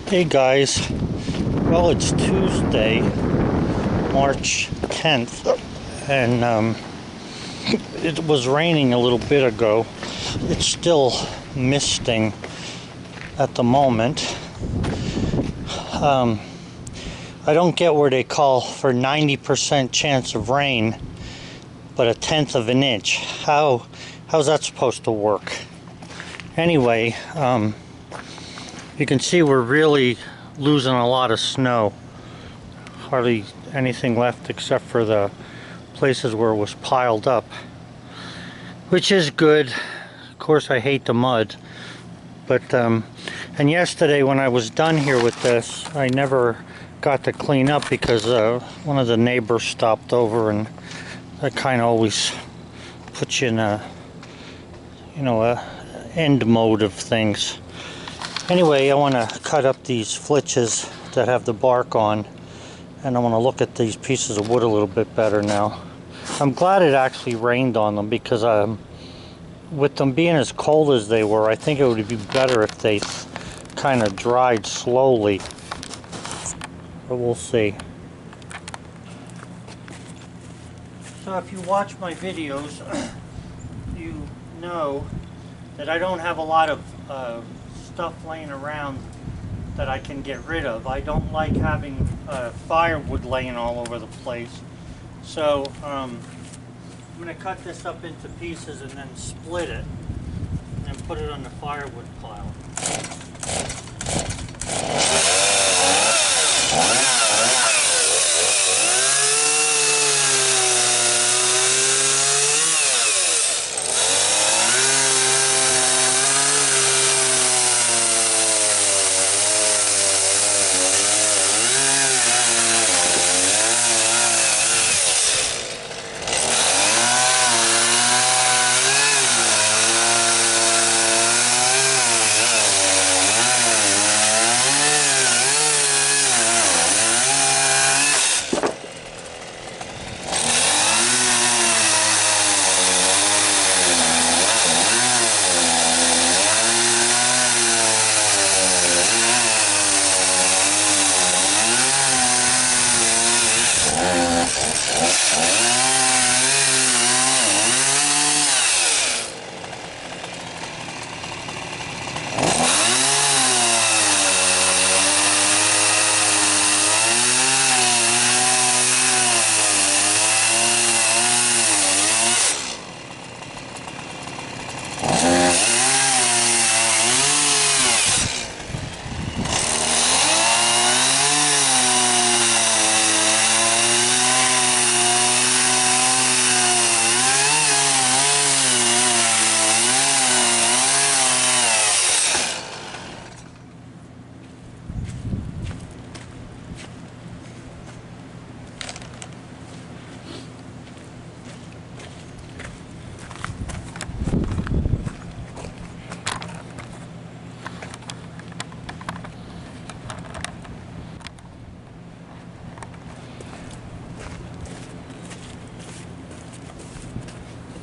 Hey guys, well it's Tuesday, March 10th, and it was raining a little bit ago. It's still misting at the moment. I don't get where they call for 90% chance of rain, but a tenth of an inch. How's that supposed to work? Anyway, you can see we're really losing a lot of snow. Hardly anything left except for the places where it was piled up, which is good. Of course, I hate the mud, but and yesterday when I was done here with this, I never got to clean up because one of the neighbors stopped over, and that kind of always puts you in a end mode of things. Anyway, I want to cut up these flitches that have the bark on, and I want to look at these pieces of wood a little bit better now. I'm glad it actually rained on them because with them being as cold as they were, I think it would be better if they kind of dried slowly. But we'll see. So if you watch my videos, you know that I don't have a lot of stuff laying around that I can get rid of. I don't like having firewood laying all over the place. So I'm going to cut this up into pieces and then split it and put it on the firewood pile.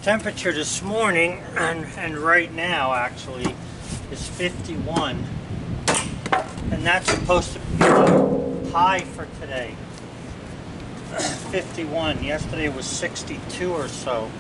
Temperature this morning and right now actually is 51, and that's supposed to be the high for today. 51. Yesterday was 62 or so.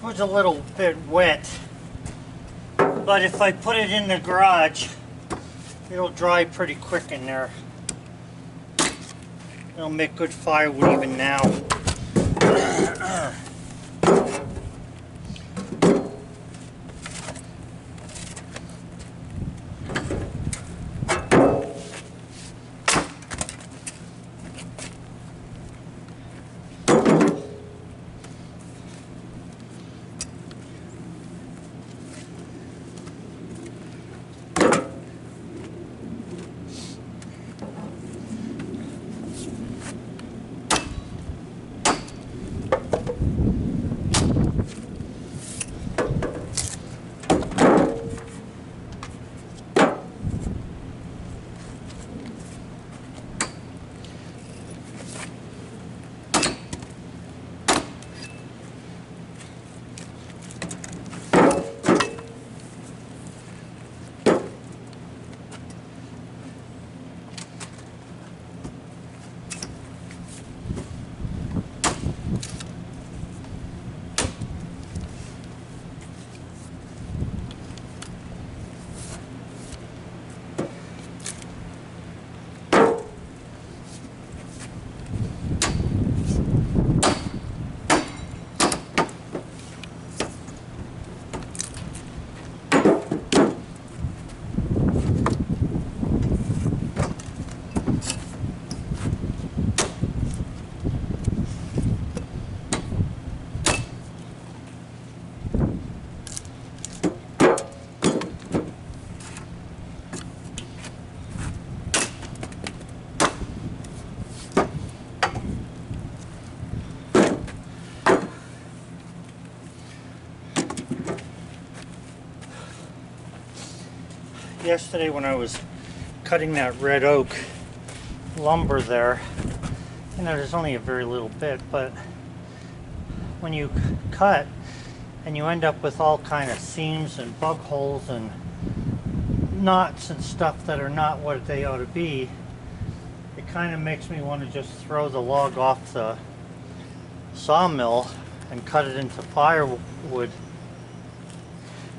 was a little bit wet, but if I put it in the garage, it'll dry pretty quick in there. It'll make good firewood even now. Yesterday when I was cutting that red oak lumber there, you know, there's only a very little bit, but when you cut and you end up with all kind of seams and bug holes and knots and stuff that are not what they ought to be, it kind of makes me want to just throw the log off the sawmill and cut it into firewood.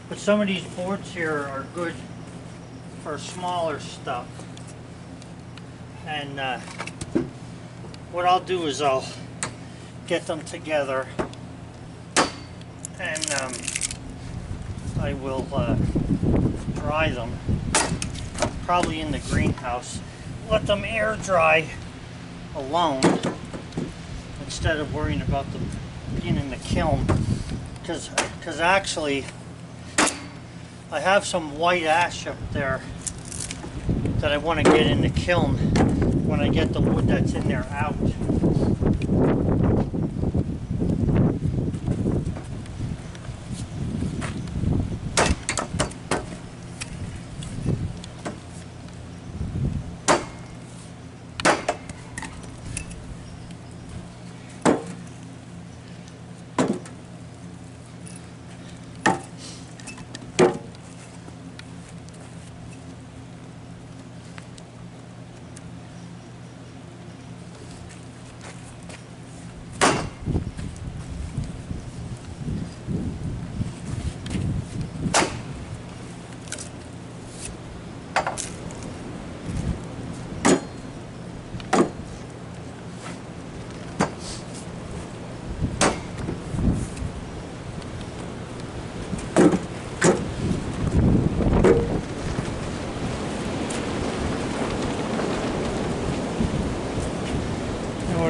But some of these boards here are good for smaller stuff, and what I'll do is I'll get them together and I will dry them, probably in the greenhouse, let them air dry alone instead of worrying about them being in the kiln, because actually I have some white ash up there that I want to get in the kiln when I get the wood that's in there out.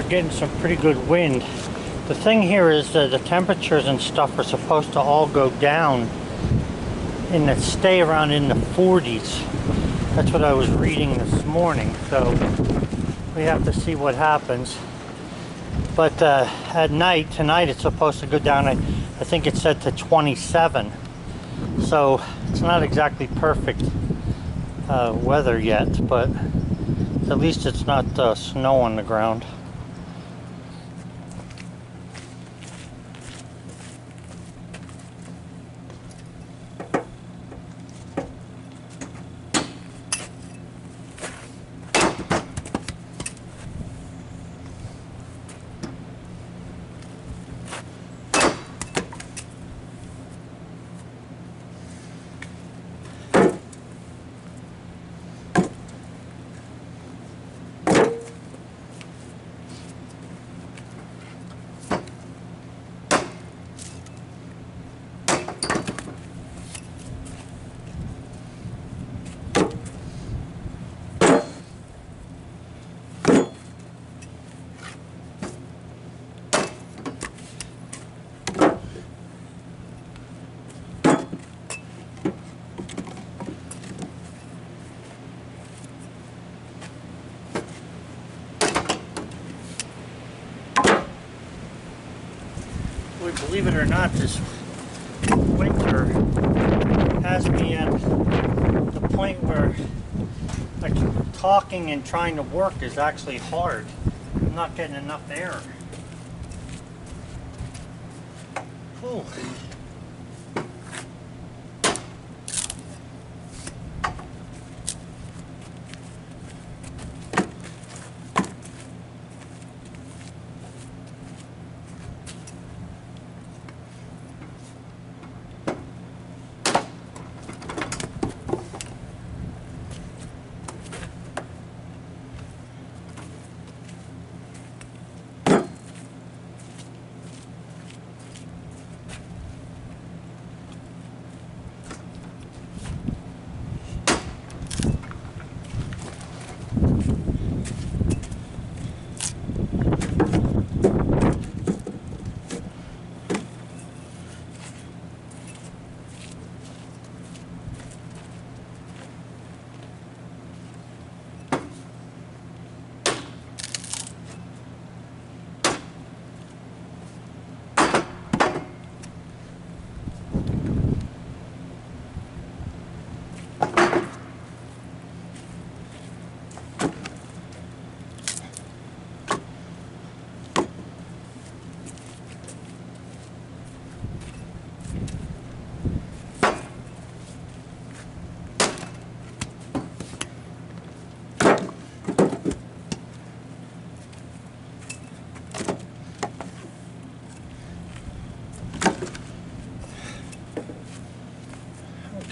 Getting some pretty good wind. The thing here is that the temperatures and stuff are supposed to all go down and stay around in the 40s. That's what I was reading this morning, so we have to see what happens. But at night, tonight it's supposed to go down, I think it said to 27. So it's not exactly perfect weather yet, but at least it's not snow on the ground. believe it or not, this winter has me at the point where like talking and trying to work is actually hard. I'm not getting enough air. Ooh.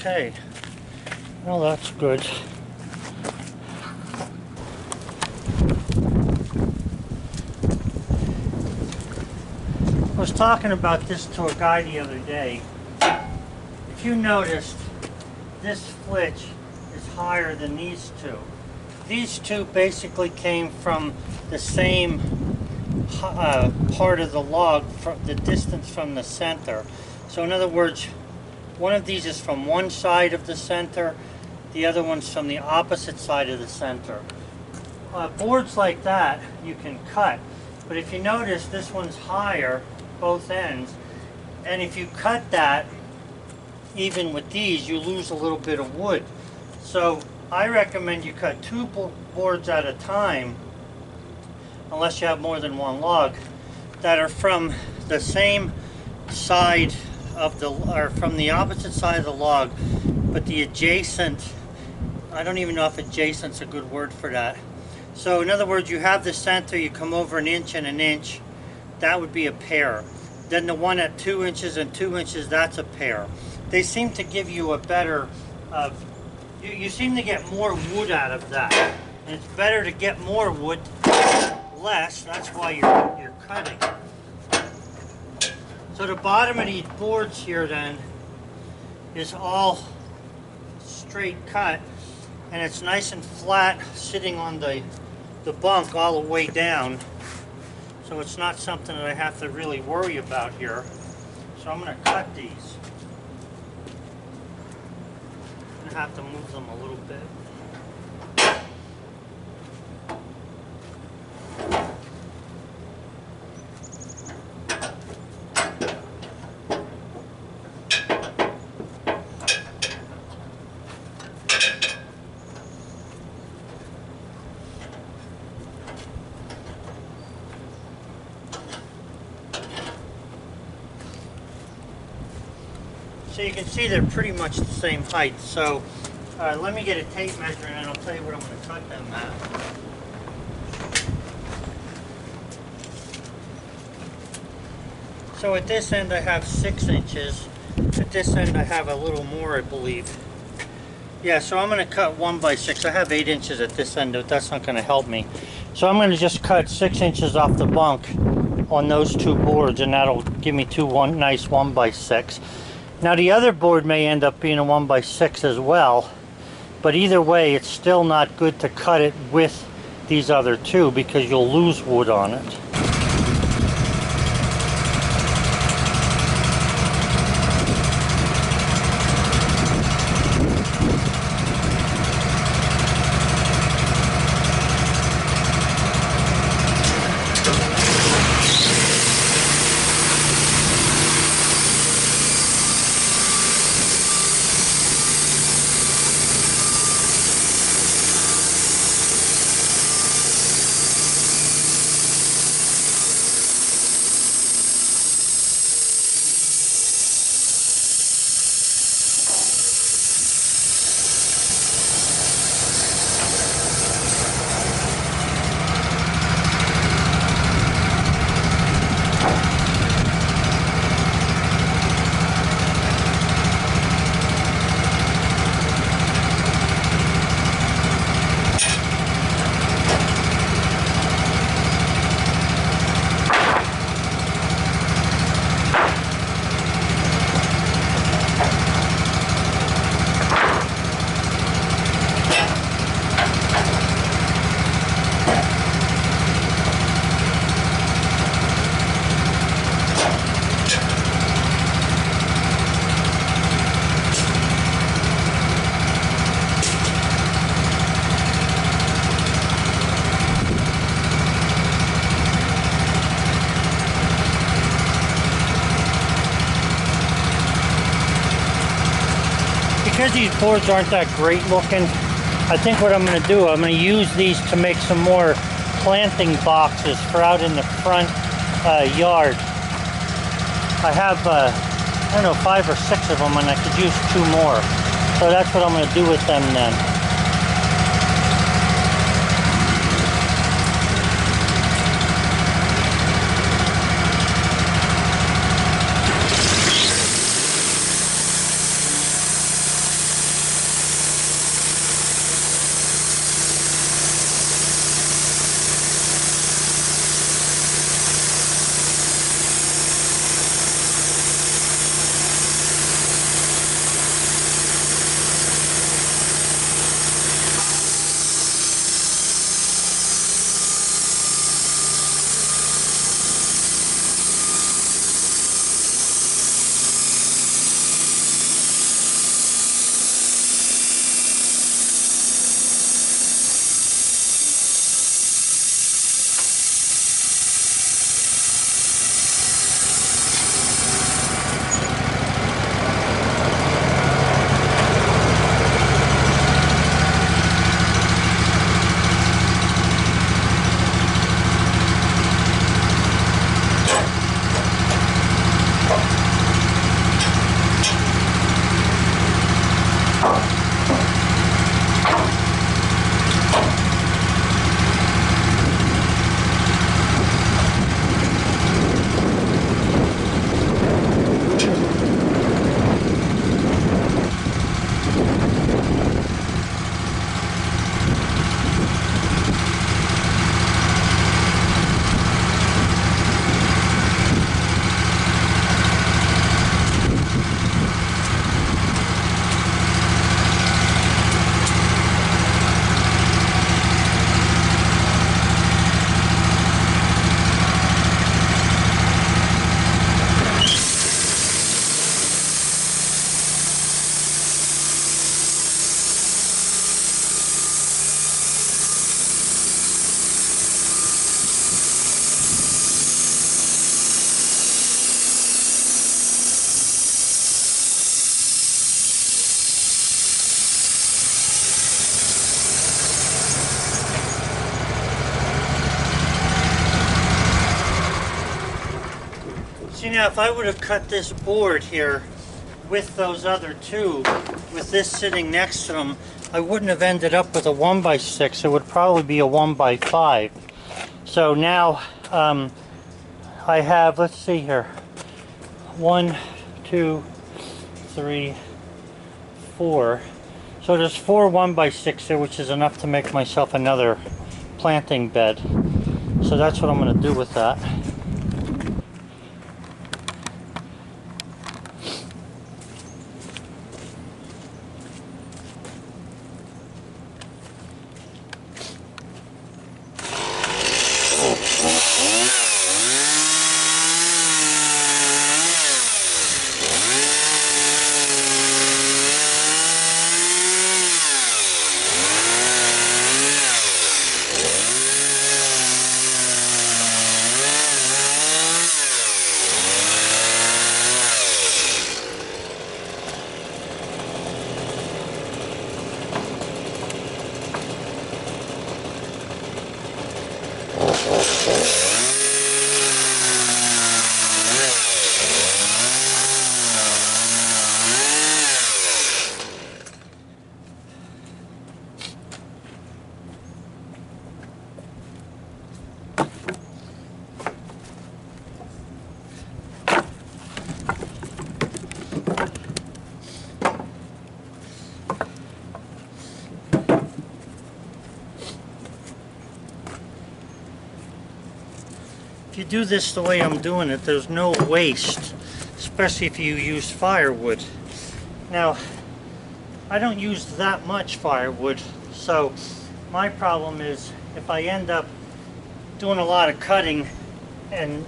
Okay, well that's good. I was talking about this to a guy the other day. If you noticed, this flitch is higher than these two. These two basically came from the same part of the log, from the distance from the center. So in other words, one of these is from one side of the center, the other one's from the opposite side of the center. Boards like that you can cut, but if you notice, this one's higher, both ends, and if you cut that, even with these, you lose a little bit of wood. So I recommend you cut two boards at a time, unless you have more than one log, that are from the same side of the, or from the opposite side of the log, but the adjacent, I don't even know if adjacent's a good word for that. So in other words, you have the center, you come over an inch and an inch, that would be a pair. Then the one at 2 inches and 2 inches, that's a pair. They seem to give you a better, you seem to get more wood out of that. And it's better to get more wood, less, that's why you're cutting. So the bottom of these boards here then is all straight cut, and it's nice and flat sitting on the bunk all the way down. So it's not something that I have to really worry about here. So I'm going to cut these. I'm going to have to move them a little bit. So you can see they're pretty much the same height. So let me get a tape measure and I'll tell you what I'm going to cut them at. So at this end I have 6 inches. At this end I have a little more, I believe. Yeah, so I'm going to cut 1 by 6. I have 8 inches at this end, but that's not going to help me. So I'm going to just cut 6 inches off the bunk on those two boards, and that'll give me nice 1 by 6. Now the other board may end up being a 1 by 6 as well, but either way it's still not good to cut it with these other two because you'll lose wood on it. because these boards aren't that great looking, I think what I'm going to do, I'm going to use these to make some more planting boxes for out in the front yard. I have, I don't know, 5 or 6 of them, and I could use 2 more. So that's what I'm going to do with them then. See, now if I would have cut this board here with those other 2, with this sitting next to them, I wouldn't have ended up with a 1x6. It would probably be a 1x5. So now I have, let's see here, 1, 2, 3, 4. So there's 4 1x6 there, which is enough to make myself another planting bed. So that's what I'm going to do with that. If you do this the way I'm doing it, there's no waste, especially if you use firewood. Now, I don't use that much firewood, so my problem is if I end up doing a lot of cutting and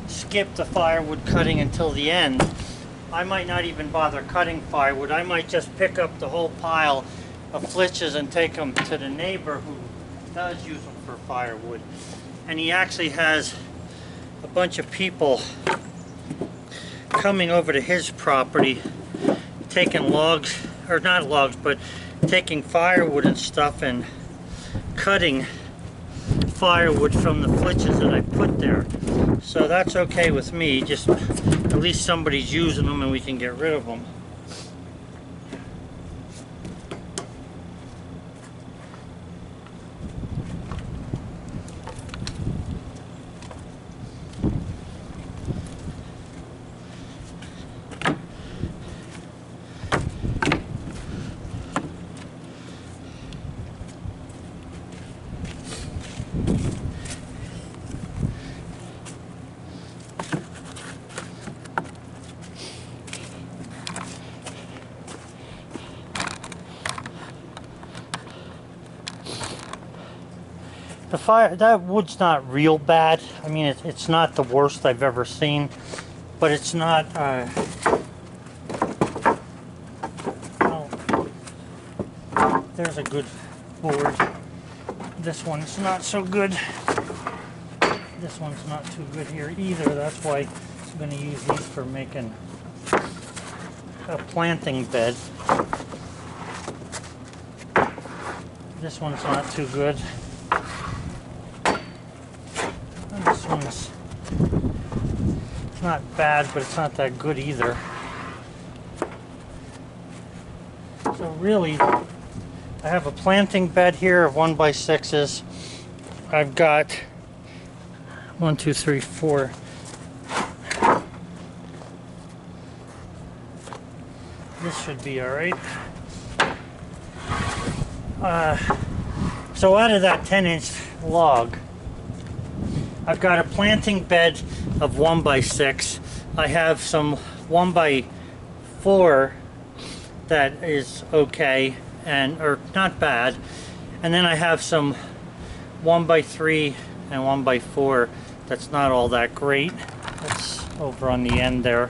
skip the firewood cutting until the end, I might not even bother cutting firewood. I might just pick up the whole pile of flitches and take them to the neighbor who does use them for firewood. And he actually has a bunch of people coming over to his property, taking logs or not logs, but taking firewood and stuff and cutting firewood from the flitches that I put there. So that's okay with me, just at least somebody's using them and we can get rid of them. The fire, that wood's not real bad. I mean, it's not the worst I've ever seen, but it's not, well, there's a good board. This one's not so good. This one's not too good here either. That's why I'm going to use these for making a planting bed. This one's not too good. This one's, it's not bad, but it's not that good either. So really, I have a planting bed here of 1x6s. I've got 1, 2, 3, 4. This should be all right. So out of that 10-inch log, I've got a planting bed of 1x6. I have some 1x4 that is okay, and or not bad, and then I have some 1x3 and 1x4 that's not all that great. That's over on the end there.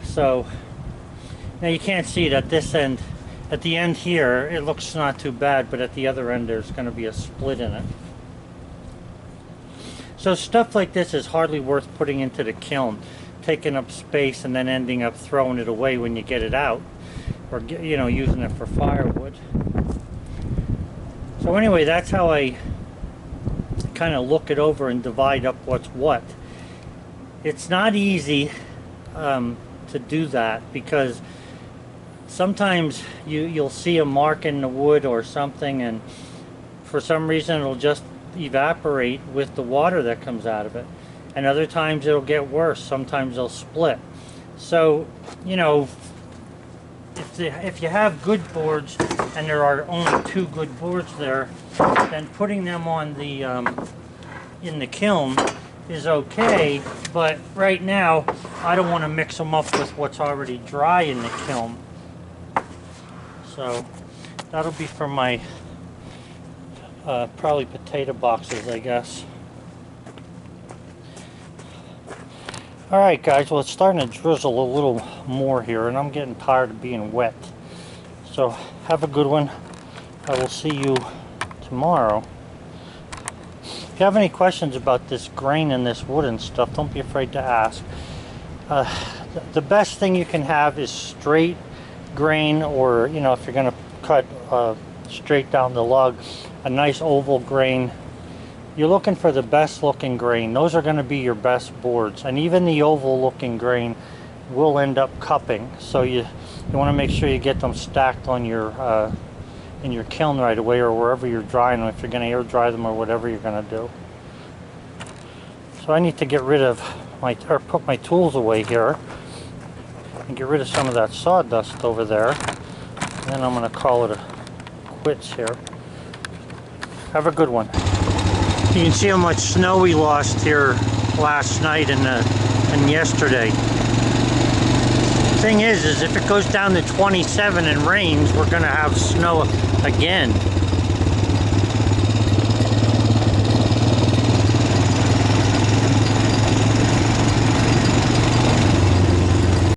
So now you can't see it at this end. At the end here, it looks not too bad, but at the other end there's going to be a split in it. So stuff like this is hardly worth putting into the kiln, taking up space and then ending up throwing it away when you get it out, or using it for firewood. So anyway, that's how I kind of look it over and divide up what's what. It's not easy to do that, because sometimes you'll see a mark in the wood or something, and for some reason it'll just evaporate with the water that comes out of it, and other times it'll get worse. Sometimes they'll split. So if you have good boards and there are only 2 good boards there, then putting them on the in the kiln is okay, but right now I don't want to mix them up with what's already dry in the kiln. So that'll be for my probably potato boxes, I guess. Alright guys, well it's starting to drizzle a little more here, and I'm getting tired of being wet. So have a good one. I will see you tomorrow. If you have any questions about this grain and this wood and stuff, don't be afraid to ask. The best thing you can have is straight grain, or if you're going to cut straight down the log, a nice oval grain. You're looking for the best looking grain. Those are going to be your best boards, and even the oval looking grain will end up cupping. So you want to make sure you get them stacked on your in your kiln right away, or wherever you're drying them, if you're going to air dry them or whatever you're going to do. So I need to get rid of put my tools away here and get rid of some of that sawdust over there, and then I'm going to call it a quits here. Have a good one. You can see how much snow we lost here last night and yesterday. Thing is if it goes down to 27 and rains, we're going to have snow again.